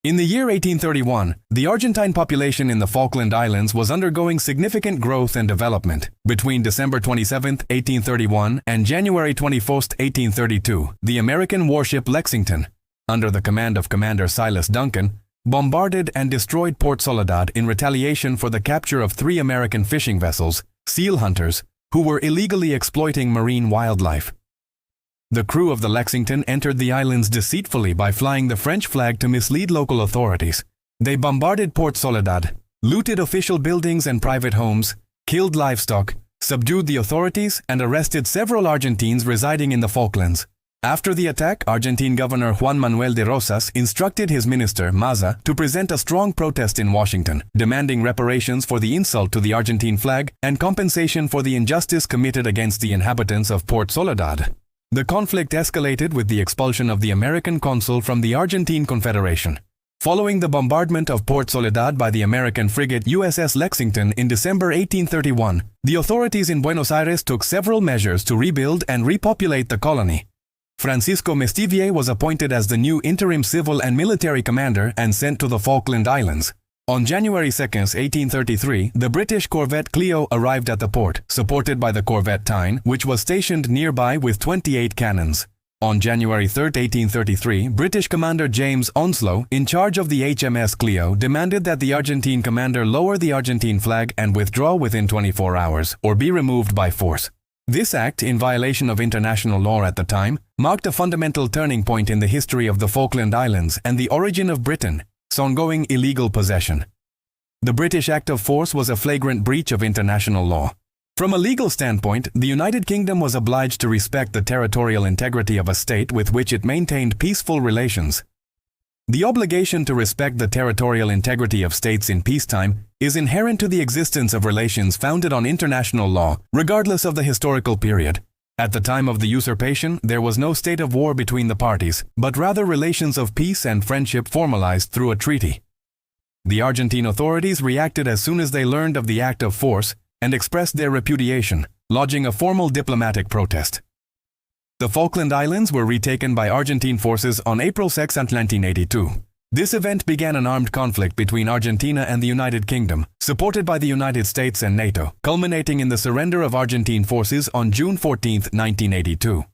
In the year 1831, the Argentine population in the Falkland Islands was undergoing significant growth and development. Between December 27, 1831 and January 21, 1832, the American warship Lexington, under the command of Commander Silas Duncan, bombarded and destroyed Port Soledad in retaliation for the capture of 3 American fishing vessels, seal hunters, who were illegally exploiting marine wildlife. The crew of the Lexington entered the islands deceitfully by flying the French flag to mislead local authorities. They bombarded Port Soledad, looted official buildings and private homes, killed livestock, subdued the authorities, and arrested several Argentines residing in the Falklands. After the attack, Argentine Governor Juan Manuel de Rosas instructed his minister, Maza, to present a strong protest in Washington, demanding reparations for the insult to the Argentine flag and compensation for the injustice committed against the inhabitants of Port Soledad. The conflict escalated with the expulsion of the American consul from the Argentine Confederation. Following the bombardment of Port Soledad by the American frigate USS Lexington in December 1831, the authorities in Buenos Aires took several measures to rebuild and repopulate the colony. Francisco Mestivier was appointed as the new interim civil and military commander and sent to the Falkland Islands. On January 2, 1833, the British corvette Clio arrived at the port, supported by the corvette Tyne, which was stationed nearby with 28 cannons. On January 3, 1833, British Commander James Onslow, in charge of the HMS Clio, demanded that the Argentine commander lower the Argentine flag and withdraw within 24 hours, or be removed by force. This act, in violation of international law at the time, marked a fundamental turning point in the history of the Falkland Islands and the origin of Britain's ongoing illegal possession. The British act of force was a flagrant breach of international law. From a legal standpoint, the United Kingdom was obliged to respect the territorial integrity of a state with which it maintained peaceful relations. The obligation to respect the territorial integrity of states in peacetime is inherent to the existence of relations founded on international law, regardless of the historical period. At the time of the usurpation, there was no state of war between the parties, but rather relations of peace and friendship formalized through a treaty. The Argentine authorities reacted as soon as they learned of the act of force and expressed their repudiation, lodging a formal diplomatic protest. The Falkland Islands were retaken by Argentine forces on April 6, 1982. This event began an armed conflict between Argentina and the United Kingdom, supported by the United States and NATO, culminating in the surrender of Argentine forces on June 14, 1982.